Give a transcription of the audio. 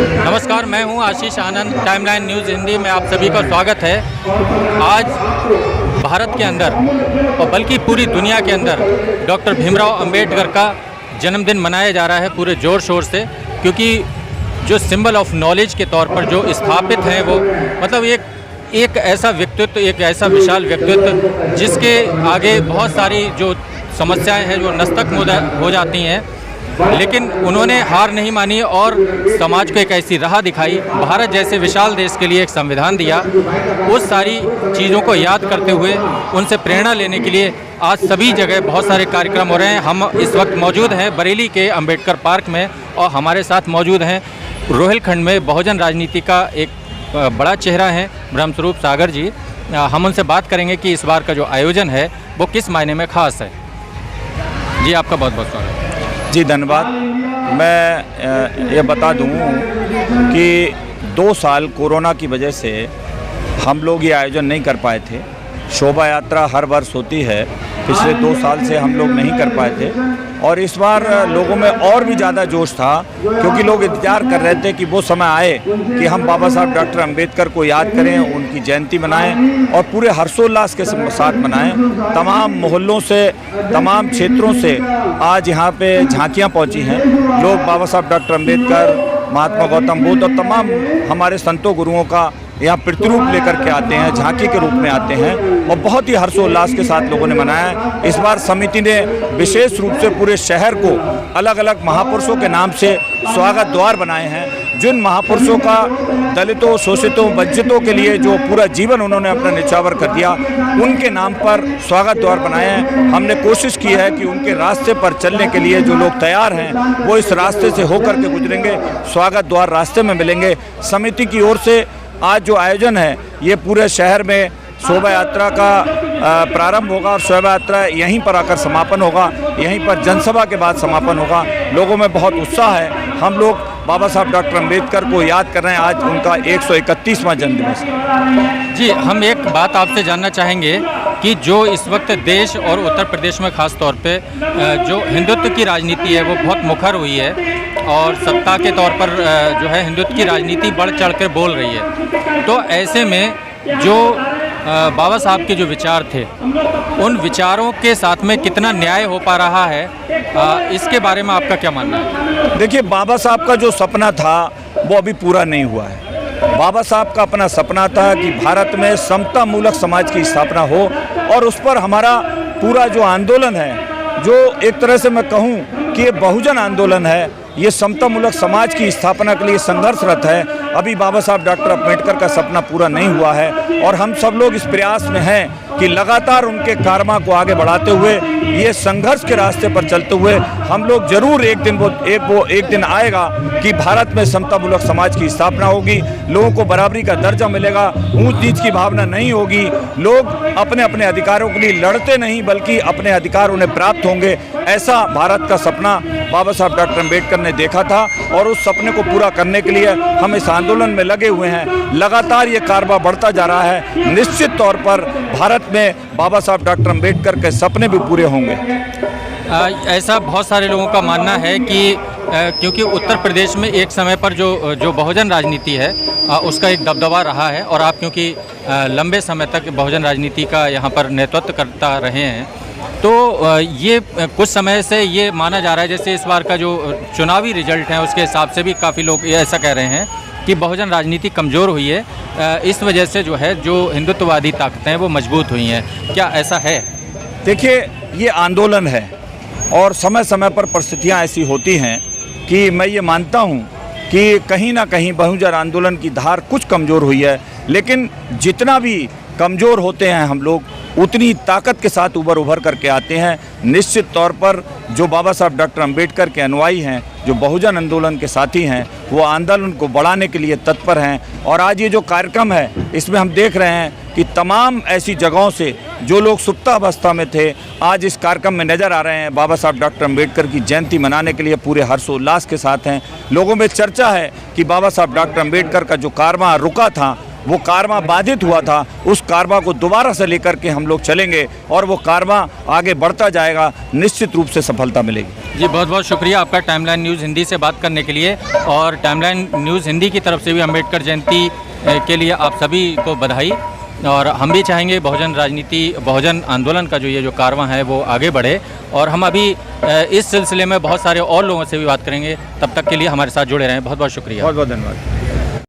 नमस्कार, मैं हूं आशीष आनंद। टाइमलाइन न्यूज़ हिंदी में आप सभी का स्वागत है। आज भारत के अंदर और बल्कि पूरी दुनिया के अंदर डॉक्टर भीमराव अंबेडकर का जन्मदिन मनाया जा रहा है पूरे ज़ोर शोर से, क्योंकि जो सिंबल ऑफ नॉलेज के तौर पर जो स्थापित हैं वो मतलब एक ऐसा व्यक्तित्व, एक ऐसा विशाल व्यक्तित्व जिसके आगे बहुत सारी जो समस्याएं हैं जो नस्तक हो जाती हैं, लेकिन उन्होंने हार नहीं मानी और समाज को एक ऐसी राह दिखाई, भारत जैसे विशाल देश के लिए एक संविधान दिया। उस सारी चीज़ों को याद करते हुए उनसे प्रेरणा लेने के लिए आज सभी जगह बहुत सारे कार्यक्रम हो रहे हैं। हम इस वक्त मौजूद हैं बरेली के अंबेडकर पार्क में और हमारे साथ मौजूद हैं रोहिलखंड में बहुजन राजनीति का एक बड़ा चेहरा है ब्रह्मस्वरूप सागर जी। हम उनसे बात करेंगे कि इस बार का जो आयोजन है वो किस मायने में ख़ास है। जी, आपका बहुत बहुत स्वागत है। जी धन्यवाद। मैं ये बता दूं कि 2 साल कोरोना की वजह से हम लोग ये आयोजन नहीं कर पाए थे। शोभा यात्रा हर वर्ष होती है, पिछले 2 साल से हम लोग नहीं कर पाए थे और इस बार लोगों में और भी ज़्यादा जोश था, क्योंकि लोग इंतजार कर रहे थे कि वो समय आए कि हम बाबा साहब डॉक्टर अंबेडकर को याद करें, उनकी जयंती मनाएं और पूरे हर्षोल्लास के साथ मनाएं। तमाम मोहल्लों से, तमाम क्षेत्रों से आज यहाँ पे झांकियाँ पहुँची हैं। लोग बाबा साहब डॉक्टर अंबेडकर, महात्मा गौतम बुद्ध और तमाम हमारे संतों गुरुओं का यहाँ प्रतिरूप लेकर के आते हैं, झांकी के रूप में आते हैं और बहुत ही हर्षोल्लास के साथ लोगों ने मनाया। इस बार समिति ने विशेष रूप से पूरे शहर को अलग अलग महापुरुषों के नाम से स्वागत द्वार बनाए हैं। जिन महापुरुषों का दलितों, शोषितों, वंचितों के लिए जो पूरा जीवन उन्होंने अपना निछावर कर दिया, उनके नाम पर स्वागत द्वार बनाए हैं। हमने कोशिश की है कि उनके रास्ते पर चलने के लिए जो लोग तैयार हैं वो इस रास्ते से होकर के गुजरेंगे, स्वागत द्वार रास्ते में मिलेंगे। समिति की ओर से आज जो आयोजन है ये पूरे शहर में शोभा यात्रा का प्रारंभ होगा और शोभा यात्रा यहीं पर आकर समापन होगा, यहीं पर जनसभा के बाद समापन होगा। लोगों में बहुत उत्साह है। हम लोग बाबा साहब डॉक्टर अंबेडकर को याद कर रहे हैं, आज उनका 131वां जन्मदिवस है। जी, हम एक बात आपसे जानना चाहेंगे कि जो इस वक्त देश और उत्तर प्रदेश में ख़ास तौर पे जो हिंदुत्व की राजनीति है वो बहुत मुखर हुई है और सत्ता के तौर पर जो है हिंदुत्व की राजनीति बढ़ चढ़ कर बोल रही है, तो ऐसे में जो बाबा साहब के जो विचार थे उन विचारों के साथ में कितना न्याय हो पा रहा है, इसके बारे में आपका क्या मानना है? देखिए, बाबा साहब का जो सपना था वो अभी पूरा नहीं हुआ है। बाबा साहब का अपना सपना था कि भारत में समता मूलक समाज की स्थापना हो और उस पर हमारा पूरा जो आंदोलन है, जो एक तरह से मैं कहूँ कि ये बहुजन आंदोलन है, ये समता मूलक समाज की स्थापना के लिए संघर्षरत है। अभी बाबा साहब डॉक्टर अंबेडकर का सपना पूरा नहीं हुआ है और हम सब लोग इस प्रयास में हैं कि लगातार उनके कारमा को आगे बढ़ाते हुए, ये संघर्ष के रास्ते पर चलते हुए हम लोग जरूर एक दिन आएगा कि भारत में समता मूलक समाज की स्थापना होगी, लोगों को बराबरी का दर्जा मिलेगा, ऊंच नीच की भावना नहीं होगी, लोग अपने अपने अधिकारों के लिए लड़ते नहीं बल्कि अपने अधिकार उन्हें प्राप्त होंगे। ऐसा भारत का सपना बाबा साहब डॉक्टर अंबेडकर ने देखा था और उस सपने को पूरा करने के लिए हम इस आंदोलन में लगे हुए हैं। लगातार ये कारवा बढ़ता जा रहा है। निश्चित तौर पर भारत में बाबा साहब डॉक्टर अंबेडकर के सपने भी पूरे होंगे। ऐसा बहुत सारे लोगों का मानना है कि क्योंकि उत्तर प्रदेश में एक समय पर जो बहुजन राजनीति है उसका एक दबदबा रहा है और आप क्योंकि लंबे समय तक बहुजन राजनीति का यहाँ पर नेतृत्व करता रहे हैं, तो ये कुछ समय से ये माना जा रहा है जैसे इस बार का जो चुनावी रिजल्ट है उसके हिसाब से भी काफ़ी लोग ऐसा कह रहे हैं कि बहुजन राजनीति कमज़ोर हुई है, इस वजह से जो है जो हिंदुत्ववादी ताकतें हैं वो मजबूत हुई हैं। क्या ऐसा है? देखिए, ये आंदोलन है और समय समय पर परिस्थितियाँ ऐसी होती हैं कि मैं ये मानता हूँ कि कहीं ना कहीं बहुजन आंदोलन की धार कुछ कमज़ोर हुई है, लेकिन जितना भी कमज़ोर होते हैं हम लोग उतनी ताकत के साथ उभर करके आते हैं। निश्चित तौर पर जो बाबा साहब डॉक्टर अंबेडकर के अनुयायी हैं, जो बहुजन आंदोलन के साथी हैं, वो आंदोलन को बढ़ाने के लिए तत्पर हैं और आज ये जो कार्यक्रम है इसमें हम देख रहे हैं कि तमाम ऐसी जगहों से जो लोग सुप्तावस्था में थे आज इस कार्यक्रम में नज़र आ रहे हैं। बाबा साहब डॉक्टर अंबेडकर की जयंती मनाने के लिए पूरे हर्षोल्लास के साथ हैं। लोगों में चर्चा है कि बाबा साहब डॉक्टर अंबेडकर का जो कारवां रुका था वो कारवां बाधित हुआ था, उस कारवां को दोबारा से लेकर के हम लोग चलेंगे और वो कारवां आगे बढ़ता जाएगा, निश्चित रूप से सफलता मिलेगी। जी बहुत बहुत शुक्रिया आपका टाइमलाइन न्यूज़ हिंदी से बात करने के लिए। और टाइमलाइन न्यूज़ हिंदी की तरफ से भी अम्बेडकर जयंती के लिए आप सभी को बधाई। और हम भी चाहेंगे बहुजन राजनीति, बहुजन आंदोलन का जो ये जो कारवां है वो आगे बढ़े। और हम अभी इस सिलसिले में बहुत सारे और लोगों से भी बात करेंगे। तब तक के लिए हमारे साथ जुड़े रहें। बहुत बहुत शुक्रिया। बहुत बहुत धन्यवाद।